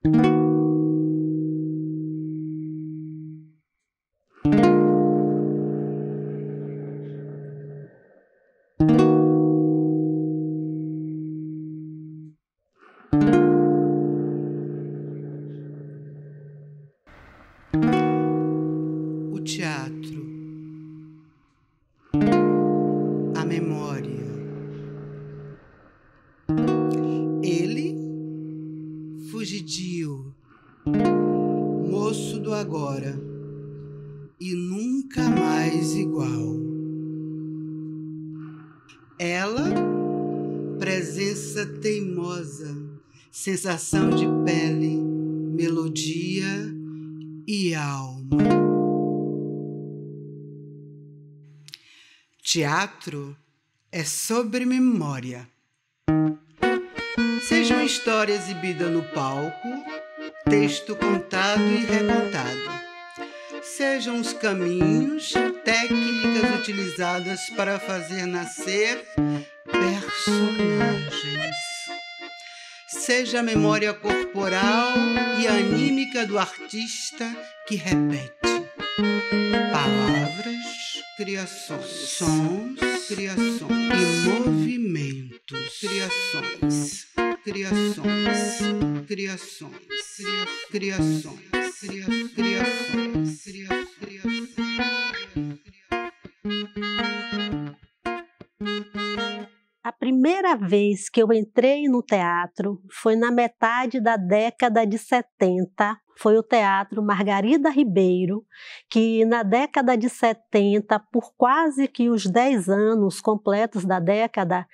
O teatro, a memória. Ele, fugidio, moço do agora e nunca mais igual. Ela, presença teimosa, sensação de pele, melodia e alma. Teatro é sobre memória. Seja uma história exibida no palco, texto contado e recontado. Sejam os caminhos, técnicas utilizadas para fazer nascer personagens. Seja a memória corporal e anímica do artista que repete. Palavras, criações, sons, criações e movimentos, criações, criações, criações, criações, criações, criações. A primeira vez que eu entrei no teatro foi na metade da década de 70. Foi o Teatro Margarida Ribeiro, que na década de 70, por quase que os 10 anos completos da década,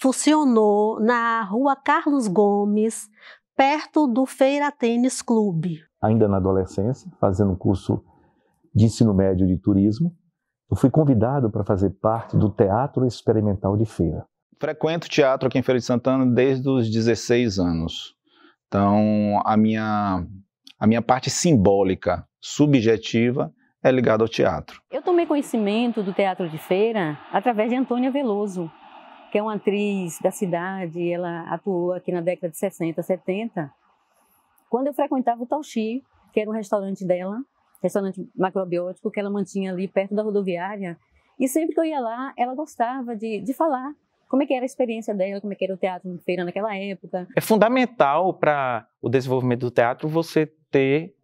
funcionou na Rua Carlos Gomes, perto do Feira Tênis Clube. Ainda na adolescência, fazendo um curso de ensino médio de turismo, eu fui convidado para fazer parte do Teatro Experimental de Feira. Frequento teatro aqui em Feira de Santana desde os 16 anos. Então, a minha parte simbólica, subjetiva, é ligada ao teatro. Eu tomei conhecimento do Teatro de Feira através de Antônia Veloso, que é uma atriz da cidade. Ela atuou aqui na década de 60, 70. Quando eu frequentava o Tauxi, que era um restaurante dela, restaurante macrobiótico que ela mantinha ali perto da rodoviária, e sempre que eu ia lá, ela gostava de falar como é que era a experiência dela, como é que era o teatro em Feira naquela época. É fundamental para o desenvolvimento do teatro você ter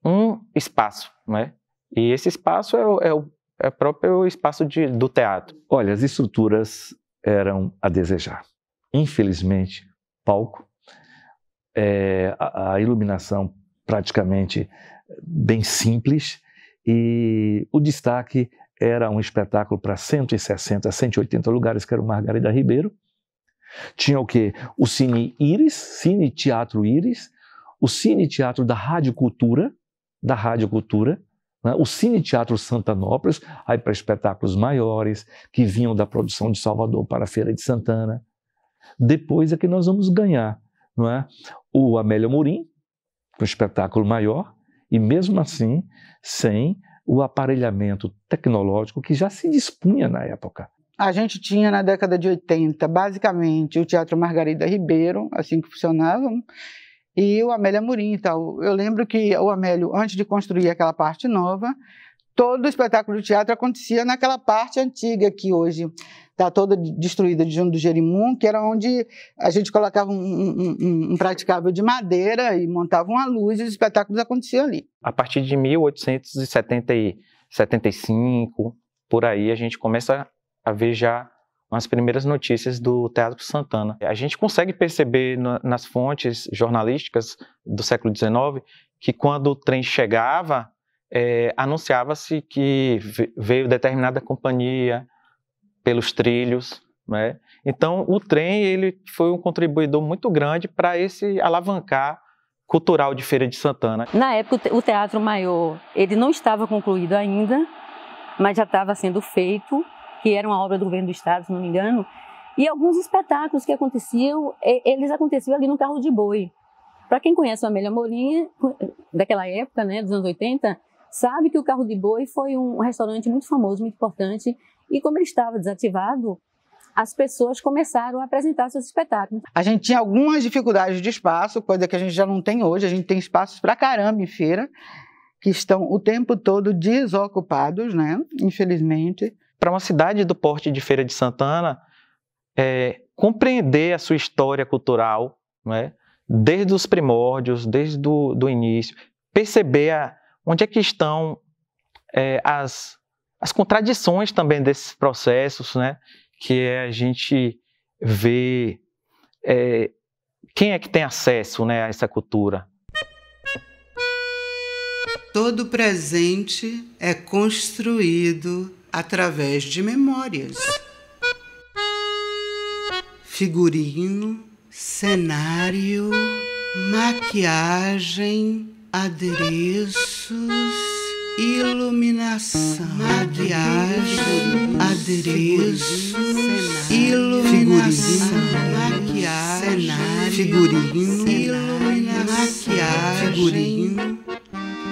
um espaço, não é? E esse espaço é o próprio espaço do teatro. Olha, as estruturas eram a desejar. Infelizmente, palco, a iluminação praticamente bem simples, e o destaque era um espetáculo para 160, 180 lugares, que era o Margarida Ribeiro. Tinha o quê? O Cine Íris, Cine Teatro Íris, o Cine Teatro da Rádio Cultura, né? O Cine Teatro Santanópolis, aí para espetáculos maiores, que vinham da produção de Salvador para a Feira de Santana. Depois é que nós vamos ganhar, não é? O Amélia Amorim, um espetáculo maior, e mesmo assim, sem o aparelhamento tecnológico que já se dispunha na época. A gente tinha na década de 80, basicamente, o Teatro Margarida Ribeiro, assim que funcionava, e o Amélia Amorim e tal. Eu lembro que o Amélio, antes de construir aquela parte nova, todo o espetáculo de teatro acontecia naquela parte antiga, que hoje está toda destruída, de João do Jerimum, que era onde a gente colocava um praticável de madeira e montava uma luz, e os espetáculos aconteciam ali. A partir de 1875, por aí, a gente começa a ver já umas primeiras notícias do Teatro Santana. A gente consegue perceber nas fontes jornalísticas do século XIX que quando o trem chegava, anunciava-se que veio determinada companhia pelos trilhos, né? Então o trem ele foi um contribuidor muito grande para esse alavancar cultural de Feira de Santana. Na época o Teatro Maior ele não estava concluído ainda, mas já estava sendo feito, que era uma obra do governo do estado, se não me engano, e alguns espetáculos que aconteciam, eles aconteciam ali no Carro de Boi. Para quem conhece o Amélia Amorim, daquela época, né, dos anos 80, sabe que o Carro de Boi foi um restaurante muito famoso, muito importante, e como ele estava desativado, as pessoas começaram a apresentar seus espetáculos. A gente tinha algumas dificuldades de espaço, coisa que a gente já não tem hoje. A gente tem espaços pra caramba em feira, que estão o tempo todo desocupados, né? Infelizmente. Para uma cidade do porte de Feira de Santana, compreender a sua história cultural, né? Desde os primórdios, desde do início, perceber onde é que estão as contradições também desses processos, né? Que é a gente ver quem é que tem acesso, né, a essa cultura. Todo presente é construído através de memórias. Figurino, cenário, maquiagem, adereços, iluminação. Maquiagem, adereços, iluminação. Maquiagem, cenário, figurino, iluminação. Maquiagem, figurino.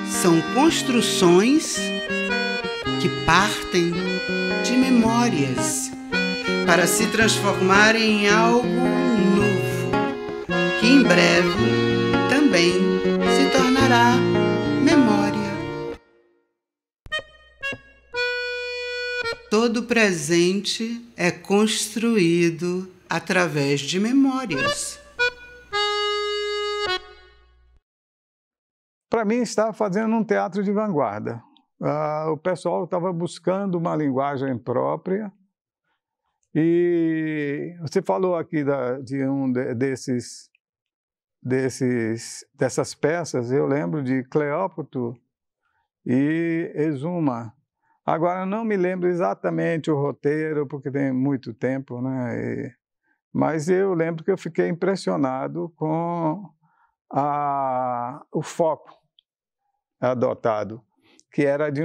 São construções que partem de memórias para se transformarem em algo novo, que em breve também se tornará memória. Todo presente é construído através de memórias. Para mim, estava fazendo um teatro de vanguarda. O pessoal estava buscando uma linguagem própria. E você falou aqui de dessas peças, eu lembro de Cleópato e Exuma. Agora, não me lembro exatamente o roteiro, porque tem muito tempo, né? Mas eu lembro que eu fiquei impressionado com o foco adotado, que era de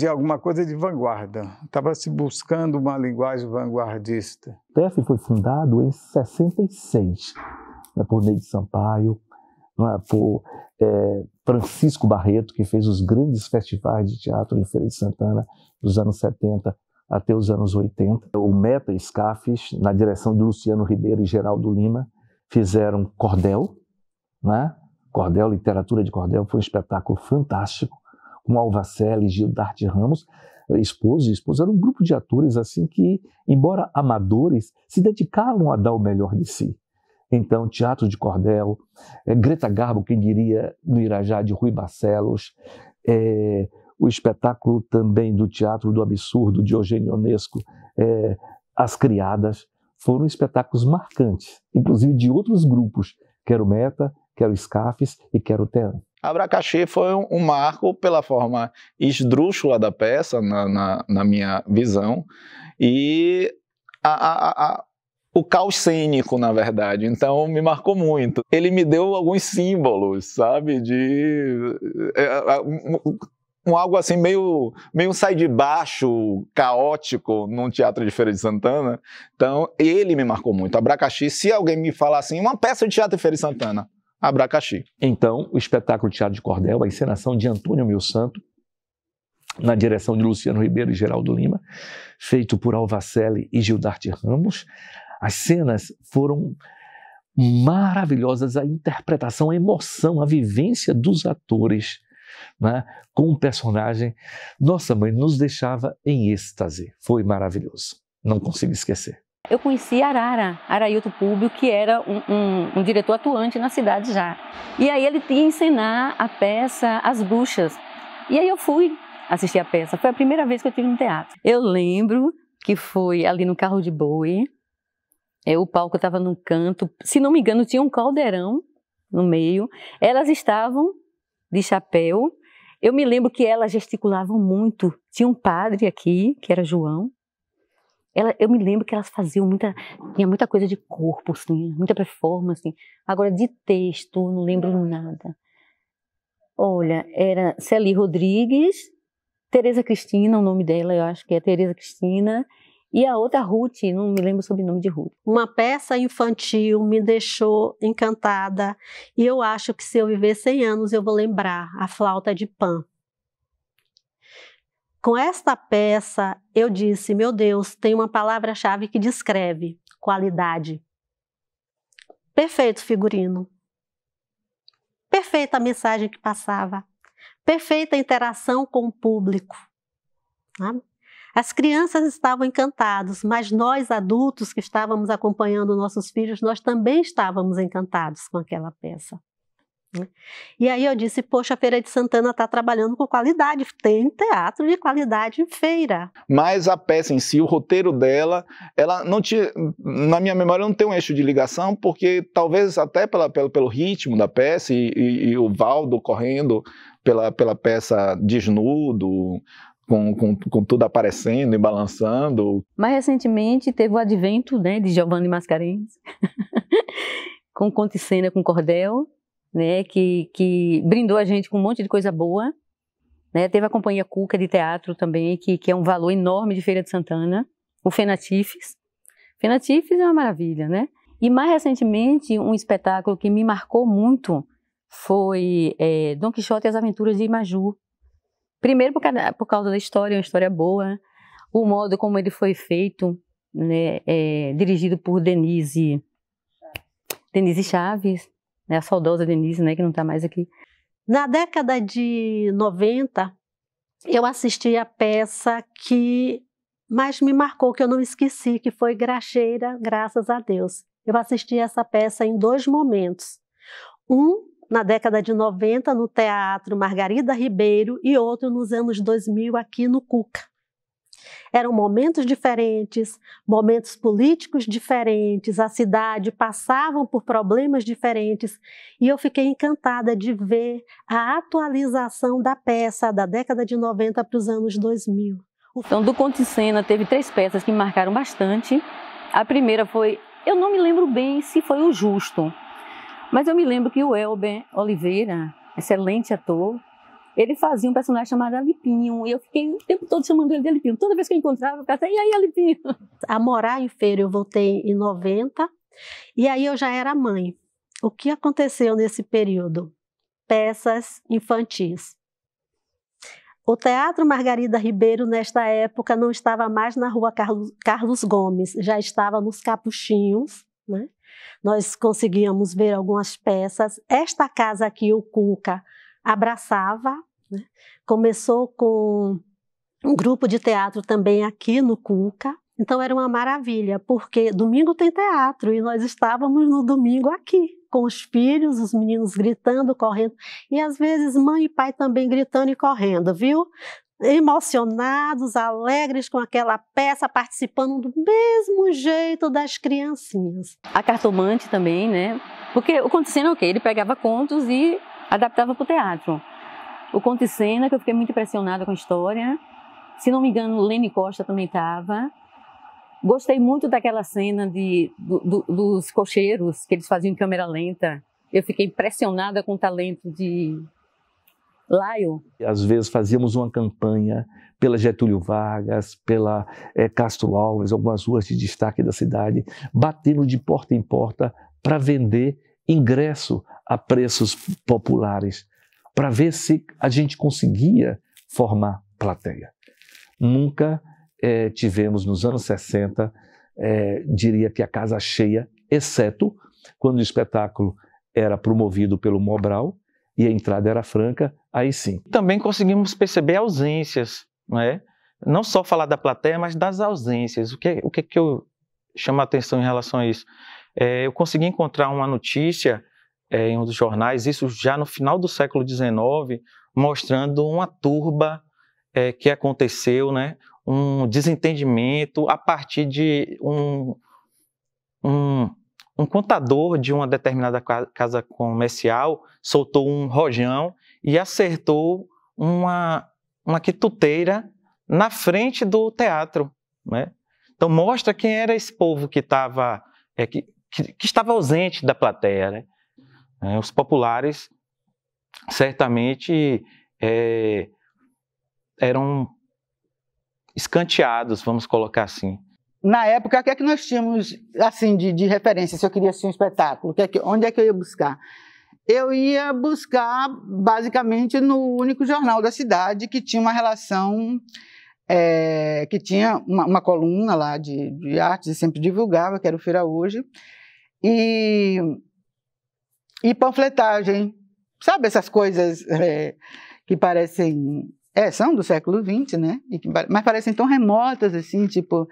alguma coisa de vanguarda. Estava se buscando uma linguagem vanguardista. O TEF foi fundado em 66, né, por Ney de Sampaio, né, por Francisco Barreto, que fez os grandes festivais de teatro em Feira de Santana dos anos 70 até os anos 80. O Meta Scafis, na direção de Luciano Ribeiro e Geraldo Lima, fizeram Cordel, né? Cordel, literatura de Cordel, foi um espetáculo fantástico, com Alvacelli, Gildarte Ramos, esposo e esposa. Era um grupo de atores assim que, embora amadores, se dedicavam a dar o melhor de si. Então, teatro de Cordel, Greta Garbo, quem diria, no Irajá, de Rui Barcelos, o espetáculo também do Teatro do Absurdo, de Eugênio Ionesco, As Criadas, foram espetáculos marcantes, inclusive de outros grupos, quer o Meta, quer o Scafis e quer o Tean. Abracaxi foi um marco pela forma esdrúxula da peça, na minha visão, e o caos cênico, na verdade. Então, me marcou muito. Ele me deu alguns símbolos, sabe, algo assim meio sai de baixo, caótico, num teatro de Feira de Santana. Então, ele me marcou muito. Abracaxi, se alguém me falar assim, uma peça de teatro de Feira de Santana, Abracaxi. Então, o espetáculo Teatro de Cordel, a encenação de Antônio Mil Santo, na direção de Luciano Ribeiro e Geraldo Lima, feito por Alvacelli e Gildarte Ramos. As cenas foram maravilhosas, a interpretação, a emoção, a vivência dos atores, né, com o personagem. Nossa, mãe, nos deixava em êxtase. Foi maravilhoso. Não consigo esquecer. Eu conheci Arailto Públio, que era um diretor atuante na cidade já. E aí ele ia encenar a peça As Bruxas. E aí eu fui assistir a peça. Foi a primeira vez que eu estive no teatro. Eu lembro que foi ali no Carro de Boi. O palco estava num canto. Se não me engano, tinha um caldeirão no meio. Elas estavam de chapéu. Eu me lembro que elas gesticulavam muito. Tinha um padre aqui, que era João. Eu me lembro que elas faziam tinha muita coisa de corpo, assim, muita performance. Agora, de texto, não lembro nada. Olha, era Celi Rodrigues, Tereza Cristina, o nome dela, eu acho que é Tereza Cristina, e a outra Ruth, não me lembro o sobrenome de Ruth. Uma peça infantil me deixou encantada, e eu acho que se eu viver 100 anos eu vou lembrar, A Flauta de Pan. Com esta peça, eu disse, meu Deus, tem uma palavra-chave que descreve qualidade. Perfeito figurino. Perfeita a mensagem que passava. Perfeita a interação com o público. Sabe? As crianças estavam encantadas, mas nós adultos que estávamos acompanhando nossos filhos, nós também estávamos encantados com aquela peça. E aí eu disse, poxa, a Feira de Santana está trabalhando com qualidade, tem teatro de qualidade em feira. Mas a peça em si, o roteiro dela, ela não tinha, na minha memória não tem um eixo de ligação, porque talvez até pelo ritmo da peça e o Valdo correndo pela peça desnudo, com tudo aparecendo e balançando. Mais recentemente teve o advento, né, de Giovanni Mascarenhas, com Conte Cena com Cordel, né, que brindou a gente com um monte de coisa boa, né, teve a Companhia Cuca de teatro também, que é um valor enorme de Feira de Santana, o Fenatifes. Fenatifes é uma maravilha, né? E mais recentemente, um espetáculo que me marcou muito foi Dom Quixote e as Aventuras de Imaju. Primeiro por causa da história, uma história boa, o modo como ele foi feito, né, dirigido por Denise Chaves, né, a saudosa Denise, né, que não está mais aqui. Na década de 90, eu assisti a peça que mais me marcou, que eu não esqueci, que foi Graxeira, Graças a Deus. Eu assisti essa peça em 2 momentos. Um, na década de 90, no Teatro Margarida Ribeiro, e outro nos anos 2000, aqui no Cuca. Eram momentos diferentes, momentos políticos diferentes, a cidade passavam por problemas diferentes, e eu fiquei encantada de ver a atualização da peça da década de 90 para os anos 2000. Então, do Conte Cena, teve 3 peças que me marcaram bastante. A primeira foi, eu não me lembro bem se foi o Justo, mas eu me lembro que o Elber Oliveira, excelente ator, ele fazia um personagem chamado Alipinho, e eu fiquei o tempo todo chamando ele de Alipinho. Toda vez que eu encontrava, eu ficava, e aí, Alipinho? A morar em feira eu voltei em 90, e aí eu já era mãe. O que aconteceu nesse período? Peças infantis. O Teatro Margarida Ribeiro, nesta época, não estava mais na Rua Carlos Gomes, já estava nos Capuchinhos, né? Nós conseguíamos ver algumas peças. Esta casa aqui, o Cuca, abraçava, né? Começou com um grupo de teatro também aqui no Cuca, então era uma maravilha, porque domingo tem teatro e nós estávamos no domingo aqui, com os filhos, os meninos gritando, correndo, e às vezes mãe e pai também gritando e correndo, viu? Emocionados, alegres com aquela peça, participando do mesmo jeito das criancinhas. A Cartomante também, né? Porque o Conte Cena, ele pegava contos e adaptava para o teatro. O Conte Cena, que eu fiquei muito impressionada com a história. Se não me engano, o Lene Costa também estava. Gostei muito daquela cena dos cocheiros, que eles faziam em câmera lenta. Eu fiquei impressionada com o talento de Laio. Às vezes fazíamos uma campanha pela Getúlio Vargas, pela Castro Alves, algumas ruas de destaque da cidade, batendo de porta em porta para vender ingresso a preços populares, para ver se a gente conseguia formar plateia. Nunca tivemos, nos anos 60, diria que a casa cheia, exceto quando o espetáculo era promovido pelo Mobral e a entrada era franca, aí sim. Também conseguimos perceber ausências, né? Não só falar da plateia, mas das ausências. O que eu chamo a atenção em relação a isso? Eu consegui encontrar uma notícia em um dos jornais, isso já no final do século XIX, mostrando uma turba que aconteceu, né? Um desentendimento a partir de um contador de uma determinada casa comercial soltou um rojão e acertou uma quituteira na frente do teatro, né? Então mostra quem era esse povo que estava ausente da plateia, né? Os populares certamente eram escanteados, vamos colocar assim. Na época, o que é que nós tínhamos assim, de referência, se eu queria assistir um espetáculo? Onde é que eu ia buscar? Eu ia buscar, basicamente, no único jornal da cidade que tinha uma relação que tinha uma coluna lá de artes e sempre divulgava, que era o Feira Hoje, e panfletagem, sabe essas coisas que parecem, são do século XX, né? Mas parecem tão remotas, assim, tipo,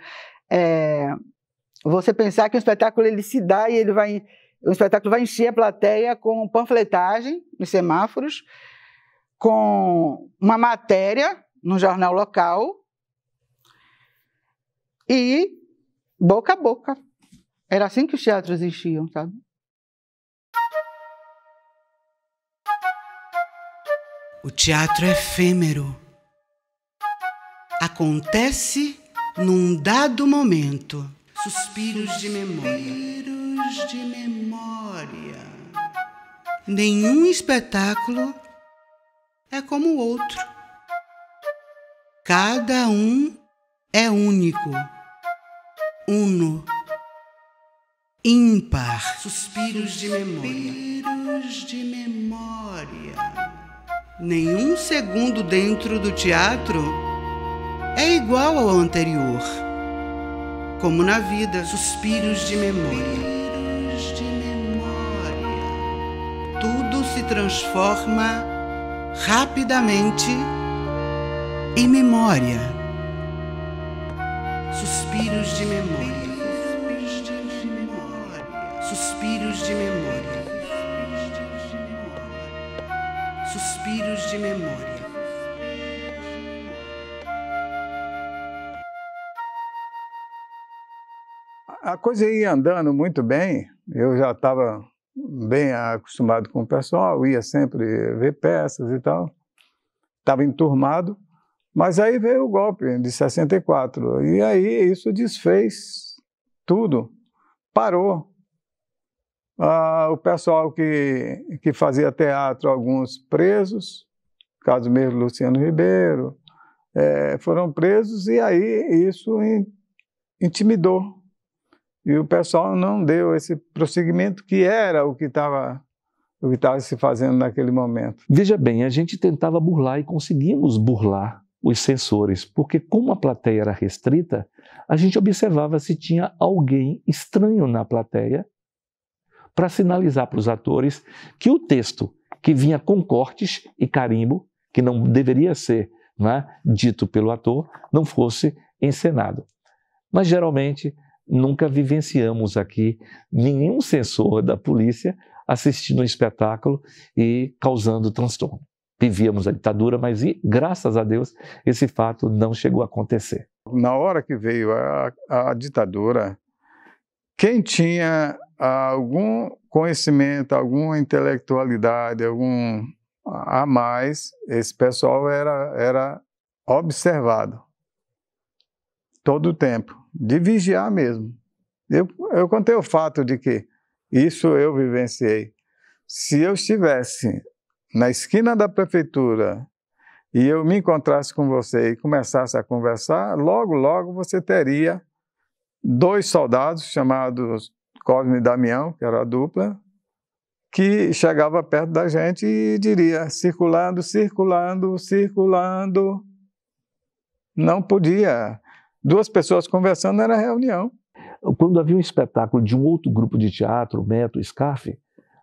você pensar que o espetáculo ele se dá e o espetáculo vai encher a plateia com panfletagem nos semáforos, com uma matéria no jornal local e boca a boca. Era assim que os teatros existiam, sabe? O teatro é efêmero. Acontece num dado momento. Suspiros de memória. Suspiros de memória. Nenhum espetáculo é como o outro. Cada um é único. Uno. Ímpar. Suspiros de memória. Suspiros de memória. Nenhum segundo dentro do teatro é igual ao anterior. Como na vida, suspiros de memória. Suspiros de memória. Tudo se transforma rapidamente em memória. Suspiros de memória. Suspiros de memória. Suspiros de memória. Suspiros de memória. A coisa ia andando muito bem, eu já estava bem acostumado com o pessoal, ia sempre ver peças e tal, estava enturmado, mas aí veio o golpe de 64, e aí isso desfez tudo, parou. O pessoal que fazia teatro, alguns presos, caso mesmo Luciano Ribeiro, foram presos, e aí isso intimidou. E o pessoal não deu esse prosseguimento que era o que estava se fazendo naquele momento. Veja bem, a gente tentava burlar e conseguimos burlar os censores, porque como a plateia era restrita, a gente observava se tinha alguém estranho na plateia para sinalizar para os atores que o texto que vinha com cortes e carimbo, que não deveria ser, né, dito pelo ator, não fosse encenado. Mas geralmente nunca vivenciamos aqui nenhum censor da polícia assistindo um espetáculo e causando transtorno. Vivíamos a ditadura, mas graças a Deus esse fato não chegou a acontecer. Na hora que veio a ditadura, quem tinha algum conhecimento, alguma intelectualidade, algum a mais, esse pessoal era observado todo o tempo, de vigiar mesmo. Eu contei o fato de que isso eu vivenciei. Se eu estivesse na esquina da prefeitura e eu me encontrasse com você e começasse a conversar, logo você teria 2 soldados chamados Cosme e Damião, que era a dupla, que chegava perto da gente e diria, circulando, circulando, circulando. Não podia. 2 pessoas conversando era reunião. Quando havia um espetáculo de um outro grupo de teatro, Metro, Scarfe,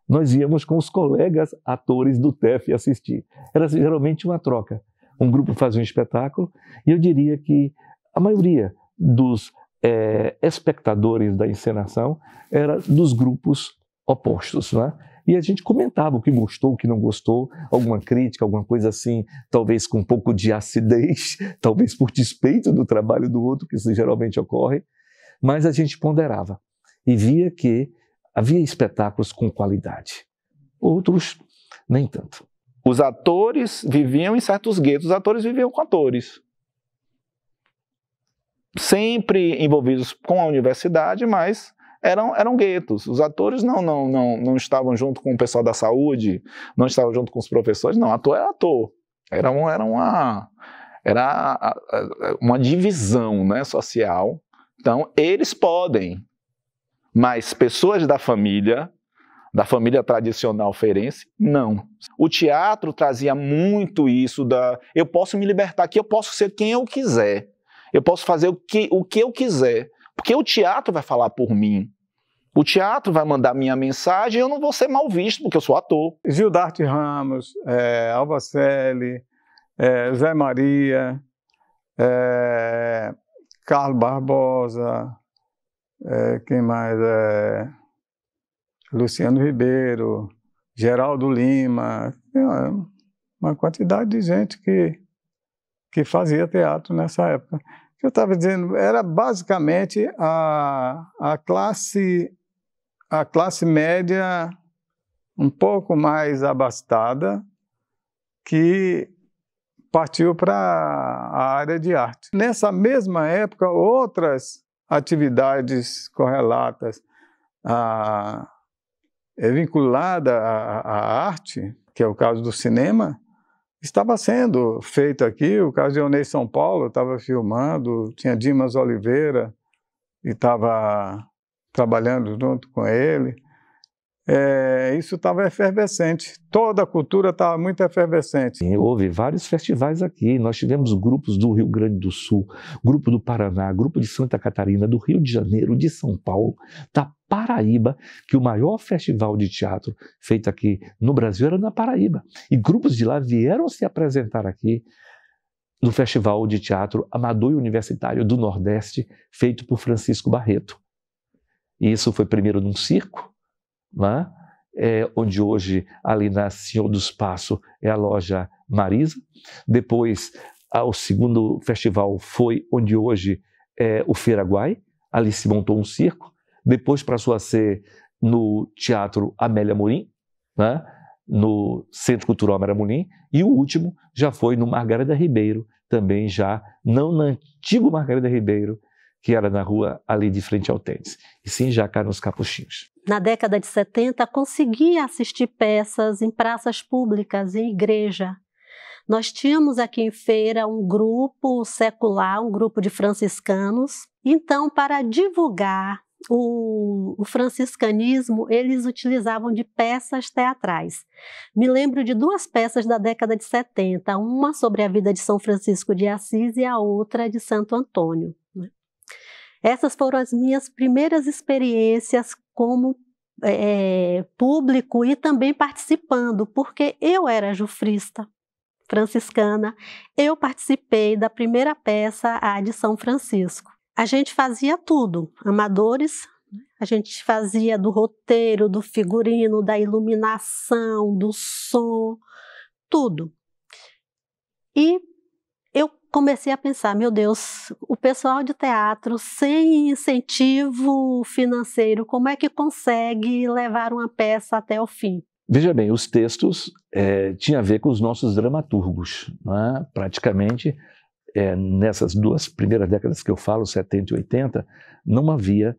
nós íamos com os colegas atores do TEF assistir. Era geralmente uma troca. Um grupo fazia um espetáculo e eu diria que a maioria dos espectadores da encenação era dos grupos opostos, né? E a gente comentava o que gostou, o que não gostou, alguma crítica, alguma coisa assim, talvez com um pouco de acidez, talvez por despeito do trabalho do outro, que isso geralmente ocorre, mas a gente ponderava e via que havia espetáculos com qualidade, outros nem tanto. Os atores viviam em certos guetos, os atores viviam com atores. Sempre envolvidos com a universidade, mas eram guetos. Os atores não estavam junto com o pessoal da saúde, não estavam junto com os professores, não, ator era ator. Era uma divisão, né, social. Então, eles podem, mas pessoas da família da família tradicional feirense? Não. O teatro trazia muito isso eu posso me libertar aqui, eu posso ser quem eu quiser, eu posso fazer o que eu quiser, porque o teatro vai falar por mim. O teatro vai mandar minha mensagem e eu não vou ser mal visto, porque eu sou ator. Gildarte Ramos, Alvacelli, Zé Maria, Carlos Barbosa, quem mais? Luciano Ribeiro, Geraldo Lima, uma quantidade de gente que fazia teatro nessa época. O que eu estava dizendo era basicamente a classe média um pouco mais abastada que partiu para a área de arte. Nessa mesma época, outras atividades correlatas vinculada à arte, que é o caso do cinema, estava sendo feito aqui. O caso de Onei São Paulo estava filmando, tinha Dimas Oliveira e estava trabalhando junto com ele. Isso estava efervescente, toda a cultura estava muito efervescente. Sim, houve vários festivais aqui, nós tivemos grupos do Rio Grande do Sul, grupo do Paraná, grupo de Santa Catarina, do Rio de Janeiro, de São Paulo, da Paraíba, que o maior festival de teatro feito aqui no Brasil era na Paraíba. E grupos de lá vieram se apresentar aqui no Festival de Teatro Amador e Universitário do Nordeste, feito por Francisco Barreto. E isso foi primeiro num circo, né? Onde hoje, ali na Senhor dos Passos, é a loja Marisa. Depois, o segundo festival foi onde hoje é o Feiraguai, ali se montou um circo. Depois passou a ser no Teatro Amélia Morim, né? No Centro Cultural Amélia Morim. E o último já foi no Margarida Ribeiro, também já, não no antigo Margarida Ribeiro, que era na rua ali de frente ao tênis, e sim já cá nos Capuchinhos. Na década de 70, consegui assistir peças em praças públicas, em igreja. Nós tínhamos aqui em Feira um grupo secular, um grupo de franciscanos. Então, para divulgar o franciscanismo, eles utilizavam de peças teatrais. Me lembro de duas peças da década de 70, uma sobre a vida de São Francisco de Assis e a outra de Santo Antônio. Essas foram as minhas primeiras experiências como público e também participando, porque eu era jufrista franciscana, eu participei da primeira peça, a de São Francisco. A gente fazia tudo, amadores, a gente fazia do roteiro, do figurino, da iluminação, do som, tudo. E eu comecei a pensar, meu Deus, o pessoal de teatro sem incentivo financeiro, como é que consegue levar uma peça até o fim? Veja bem, os textos tinham a ver com os nossos dramaturgos, né? Praticamente, nessas duas primeiras décadas que eu falo, 70 e 80, não havia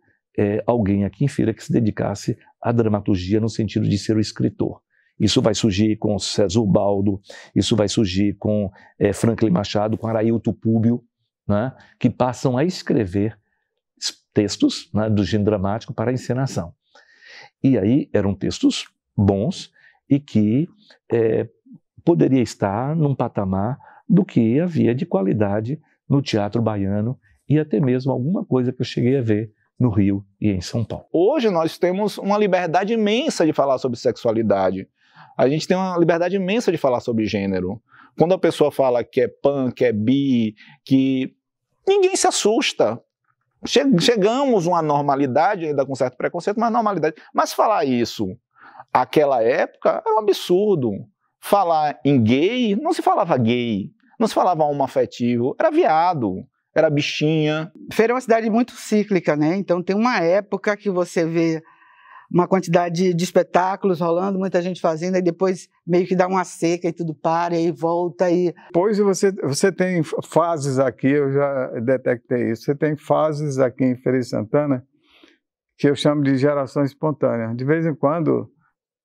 alguém aqui em Feira que se dedicasse à dramaturgia no sentido de ser o escritor. Isso vai surgir com César Ubaldo, isso vai surgir com Franklin Machado, com Arailto Púbio, né, que passam a escrever textos, né, do gênero dramático para a encenação. E aí eram textos bons e que poderia estar num patamar do que havia de qualidade no teatro baiano e até mesmo alguma coisa que eu cheguei a ver no Rio e em São Paulo. Hoje nós temos uma liberdade imensa de falar sobre sexualidade. A gente tem uma liberdade imensa de falar sobre gênero. Quando a pessoa fala que é pan, que é bi, que ninguém se assusta. Chegamos a uma normalidade, ainda com certo preconceito, mas normalidade. Mas falar isso, aquela época, era um absurdo. Falar em gay, não se falava gay, não se falava homoafetivo, era viado, era bichinha. Feira é uma cidade muito cíclica, né? Então tem uma época que você vê uma quantidade de espetáculos rolando, muita gente fazendo, e depois meio que dá uma seca e tudo para, e volta. Pois você tem fases aqui, eu já detectei isso, você tem fases aqui em Feira de Santana que eu chamo de geração espontânea. De vez em quando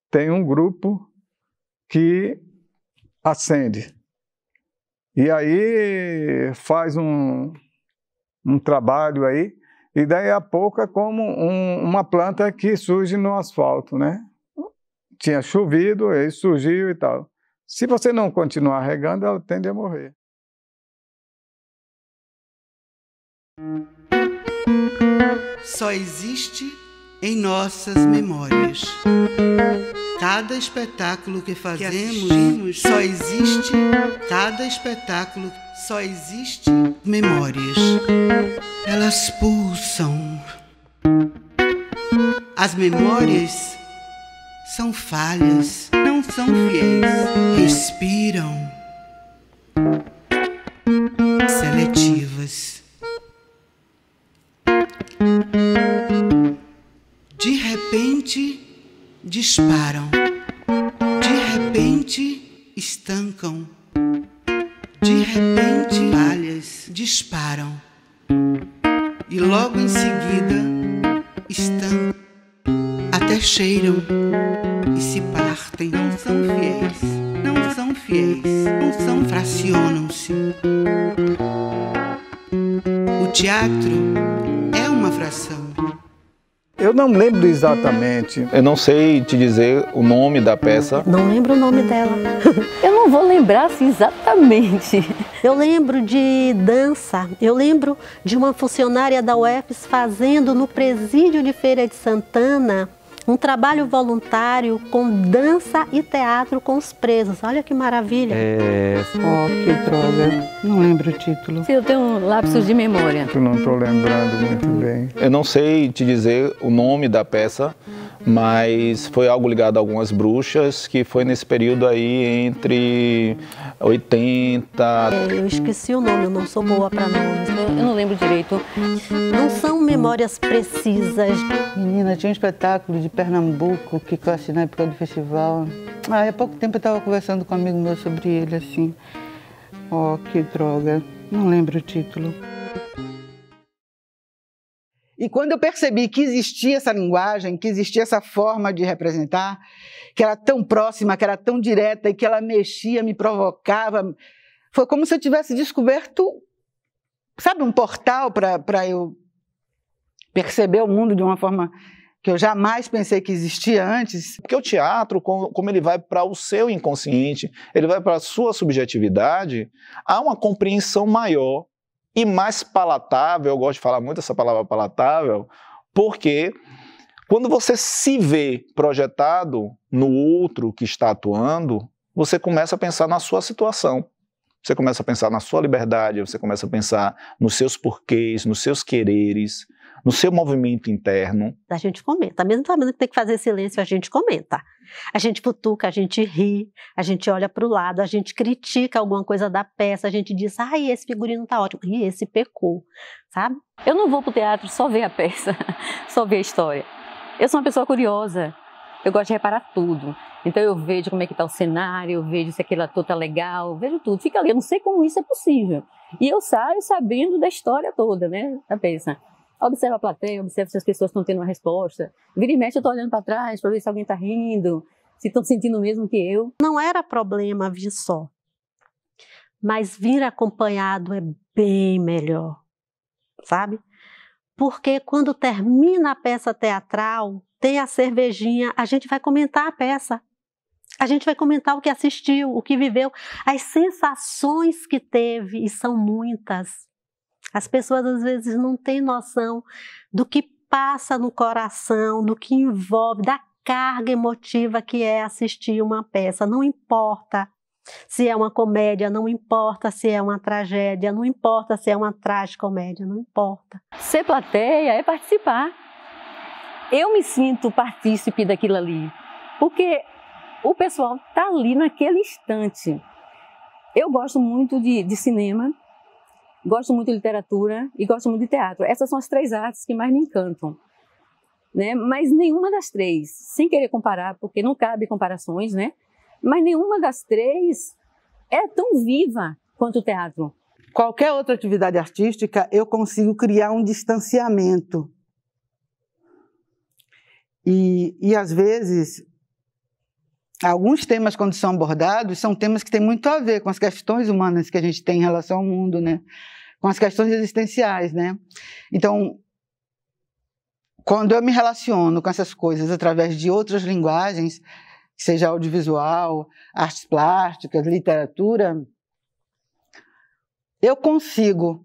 tem um grupo que acende. E aí faz um trabalho aí, e daí a pouco é como uma planta que surge no asfalto, né? tinha chovido, aí surgiu e tal. Se você não continuar regando, ela tende a morrer. Só existe em nossas memórias. Cada espetáculo que fazemos só existe. Cada espetáculo só existe memórias. Elas pulsam. As memórias são falhas, não são fiéis. Respiram. Seletivas. De repente, disparam. De repente, estancam. De repente, falhas disparam. E logo em seguida, estancam. Até cheiram e se partem. Não são fiéis. Não são fiéis. Não são, fracionam-se. O teatro é uma fração. Eu não lembro exatamente. Eu não sei te dizer o nome da peça. Não lembro o nome dela. Eu não vou lembrar assim, exatamente. Eu lembro de dança, eu lembro de uma funcionária da UFES fazendo no presídio de Feira de Santana um trabalho voluntário com dança e teatro com os presos. Olha que maravilha. Que droga. Não lembro o título. Eu tenho lapsos de memória. Eu não estou lembrando muito bem. Eu não sei te dizer o nome da peça, mas foi algo ligado a algumas bruxas, que foi nesse período aí entre 80... Eu esqueci o nome, eu não sou boa para nomes. Eu não lembro direito. Não são memórias precisas. Menina, tinha um espetáculo de Pernambuco que eu assisti na época do festival. Há pouco tempo eu estava conversando com um amigo meu sobre ele, assim. Que droga. Não lembro o título. E quando eu percebi que existia essa linguagem, que existia essa forma de representar, que era tão próxima, que era tão direta e que ela mexia, me provocava, foi como se eu tivesse descoberto, sabe, um portal para eu perceber o mundo de uma forma que eu jamais pensei que existia antes. Porque o teatro, como ele vai para o seu inconsciente, ele vai para a sua subjetividade, há uma compreensão maior e mais palatável. Eu gosto de falar muito essa palavra palatável, porque quando você se vê projetado no outro que está atuando, você começa a pensar na sua situação. Você começa a pensar na sua liberdade, você começa a pensar nos seus porquês, nos seus quereres, no seu movimento interno. A gente comenta, mesmo sabendo que tem que fazer silêncio, a gente comenta. A gente futuca, a gente ri, a gente olha para o lado, a gente critica alguma coisa da peça, a gente diz, esse figurino tá ótimo, e esse pecou, sabe? Eu não vou pro teatro só ver a peça, só ver a história. Eu sou uma pessoa curiosa, eu gosto de reparar tudo. Então eu vejo como é que tá o cenário, eu vejo se aquele ator tá legal, eu vejo tudo. Fica ali, eu não sei como isso é possível. E eu saio sabendo da história toda, né, da peça. Observa a plateia, observa se as pessoas estão tendo uma resposta. Vira e mexe, eu estou olhando para trás para ver se alguém está rindo, se estão sentindo o mesmo que eu. Não era problema vir só, mas vir acompanhado é bem melhor, sabe? Porque quando termina a peça teatral, tem a cervejinha, a gente vai comentar a peça. A gente vai comentar o que assistiu, o que viveu, as sensações que teve, e são muitas. As pessoas às vezes não têm noção do que passa no coração, do que envolve, da carga emotiva que é assistir uma peça. Não importa se é uma comédia, não importa se é uma tragédia, não importa se é uma tragicomédia, não importa. Ser plateia é participar. Eu me sinto partícipe daquilo ali, porque o pessoal está ali naquele instante. Eu gosto muito de cinema, gosto muito de literatura e gosto muito de teatro. Essas são as três artes que mais me encantam, né? Mas nenhuma das três, sem querer comparar, porque não cabe comparações, né? Mas nenhuma das três é tão viva quanto o teatro. Qualquer outra atividade artística, eu consigo criar um distanciamento. E às vezes, alguns temas, quando são abordados, são temas que têm muito a ver com as questões humanas que a gente tem em relação ao mundo, né? Com as questões existenciais, né? Então, quando eu me relaciono com essas coisas através de outras linguagens, seja audiovisual, artes plásticas, literatura, eu consigo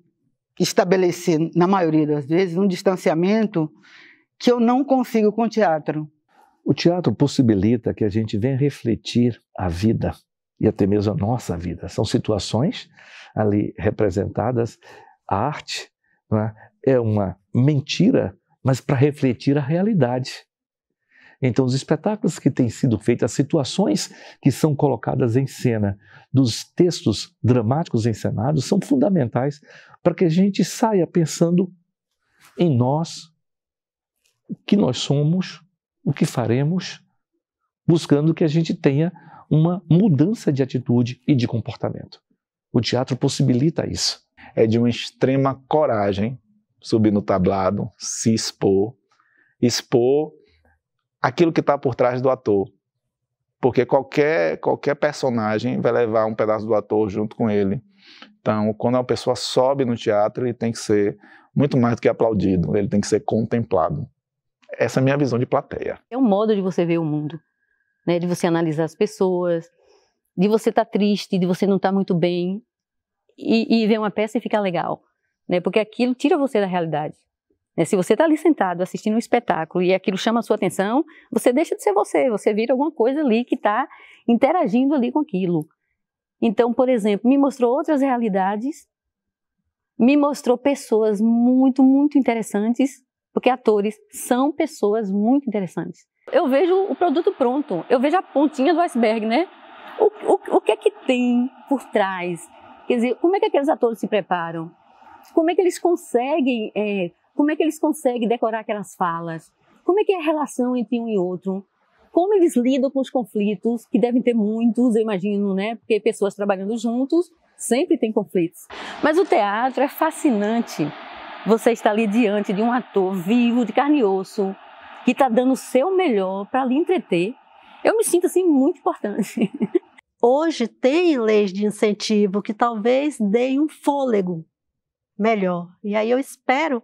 estabelecer, na maioria das vezes, um distanciamento que eu não consigo com o teatro. O teatro possibilita que a gente venha refletir a vida e até mesmo a nossa vida. São situações ali representadas. A arte, né, é uma mentira, mas para refletir a realidade. Então, os espetáculos que têm sido feitos, as situações que são colocadas em cena, dos textos dramáticos encenados, são fundamentais para que a gente saia pensando em nós, o que nós somos, o que faremos, buscando que a gente tenha uma mudança de atitude e de comportamento. O teatro possibilita isso. É de uma extrema coragem subir no tablado, se expor aquilo que está por trás do ator. Porque qualquer personagem vai levar um pedaço do ator junto com ele. Então, quando uma pessoa sobe no teatro, ele tem que ser muito mais do que aplaudido, ele tem que ser contemplado. Essa é a minha visão de plateia. É um modo de você ver o mundo, né? De você analisar as pessoas, de você estar triste, de você não estar muito bem, e ver uma peça e ficar legal, né? Porque aquilo tira você da realidade. Se você está ali sentado assistindo um espetáculo e aquilo chama a sua atenção, você deixa de ser você vira alguma coisa ali que está interagindo ali com aquilo. Então, por exemplo, me mostrou outras realidades, me mostrou pessoas muito, muito interessantes, porque atores são pessoas muito interessantes. Eu vejo o produto pronto, eu vejo a pontinha do iceberg, né? O que é que tem por trás? Quer dizer, como é que aqueles atores se preparam? Como é que eles conseguem... Como é que eles conseguem decorar aquelas falas? Como é que é a relação entre um e outro? Como eles lidam com os conflitos, que devem ter muitos, eu imagino, né? Porque pessoas trabalhando juntos sempre tem conflitos. Mas o teatro é fascinante. Você está ali diante de um ator vivo, de carne e osso, que está dando o seu melhor para lhe entreter. Eu me sinto assim muito importante. Hoje tem leis de incentivo que talvez deem um fôlego melhor. E aí eu espero,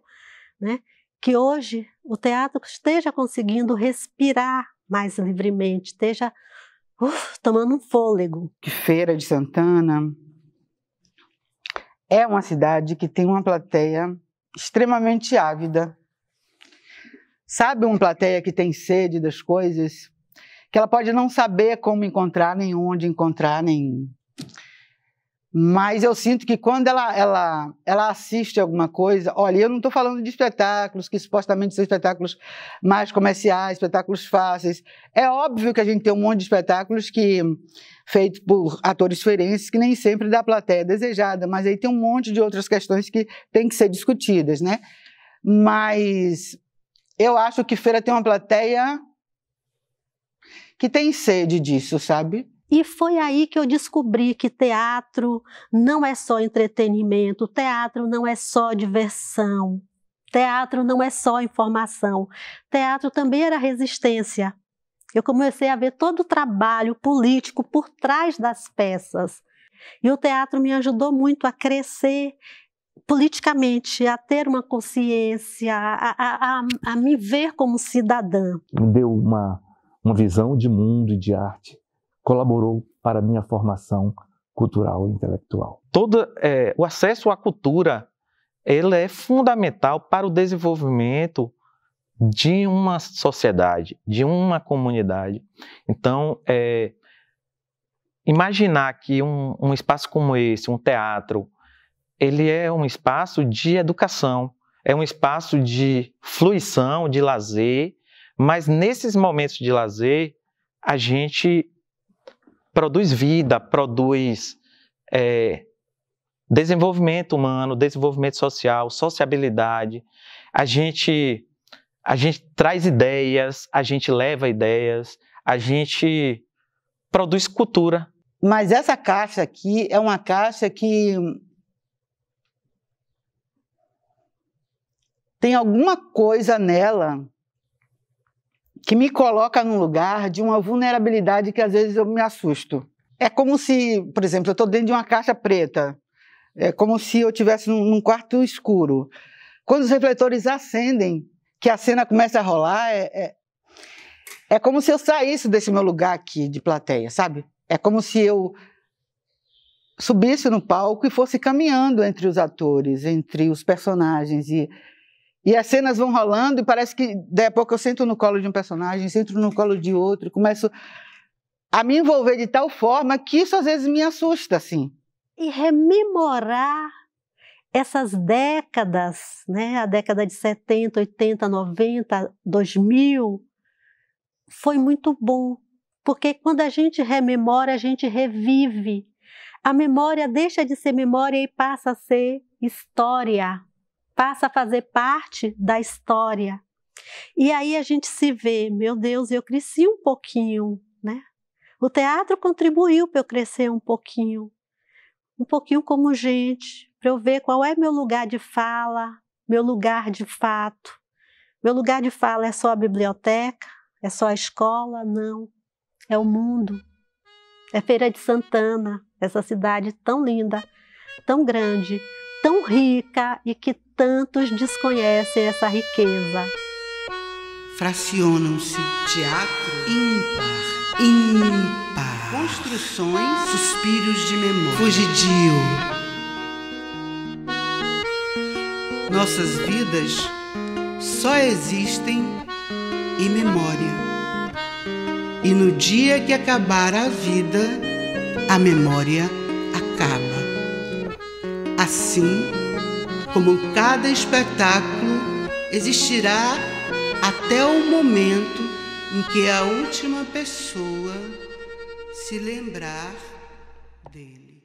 né, que hoje o teatro esteja conseguindo respirar mais livremente, esteja tomando um fôlego. Feira de Santana é uma cidade que tem uma plateia extremamente ávida. Sabe, uma plateia que tem sede das coisas, que ela pode não saber como encontrar, nem onde encontrar, nem... Mas eu sinto que quando ela assiste alguma coisa... Olha, eu não estou falando de espetáculos que supostamente são espetáculos mais comerciais, espetáculos fáceis. É óbvio que a gente tem um monte de espetáculos feitos por atores feirenses que nem sempre dá a plateia desejada, mas aí tem um monte de outras questões que têm que ser discutidas, né? Mas eu acho que Feira tem uma plateia que tem sede disso, sabe? E foi aí que eu descobri que teatro não é só entretenimento, teatro não é só diversão, teatro não é só informação, teatro também era resistência. Eu comecei a ver todo o trabalho político por trás das peças. E o teatro me ajudou muito a crescer politicamente, a ter uma consciência, a me ver como cidadã. Me deu uma visão de mundo e de arte. Colaborou para a minha formação cultural e intelectual. O acesso à cultura, ele é fundamental para o desenvolvimento de uma sociedade, de uma comunidade. Então, imaginar que um espaço como esse, um teatro, ele é um espaço de educação, é um espaço de fruição, de lazer, mas nesses momentos de lazer, a gente produz vida, produz desenvolvimento humano, desenvolvimento social, sociabilidade. A gente traz ideias, a gente leva ideias, a gente produz cultura. Mas essa caixa aqui é uma caixa que tem alguma coisa nela que me coloca num lugar de uma vulnerabilidade que às vezes eu me assusto. É como se, por exemplo, eu estou dentro de uma caixa preta, é como se eu estivesse num quarto escuro. Quando os refletores acendem, que a cena começa a rolar, É como se eu saísse desse meu lugar aqui de plateia, sabe? É como se eu subisse no palco e fosse caminhando entre os atores, entre os personagens. E as cenas vão rolando e parece que, daí a pouco, eu sento no colo de um personagem, sento no colo de outro, começo a me envolver de tal forma que isso às vezes me assusta, assim. E rememorar essas décadas, né? A década de 70, 80, 90, 2000, foi muito bom. Porque quando a gente rememora, a gente revive. A memória deixa de ser memória e passa a ser história. Passa a fazer parte da história. E aí a gente se vê, meu Deus, eu cresci um pouquinho, né? O teatro contribuiu para eu crescer um pouquinho como gente, para eu ver qual é meu lugar de fala, meu lugar de fato. Meu lugar de fala é só a biblioteca? É só a escola? Não. É o mundo. É Feira de Santana, essa cidade tão linda, tão grande, tão rica e que tantos desconhecem essa riqueza. Fracionam-se teatro ímpar, ímpar, construções, suspiros de memória, fugidio. Nossas vidas só existem em memória. E no dia que acabar a vida, a memória acaba. Assim como cada espetáculo existirá até o momento em que a última pessoa se lembrar dele.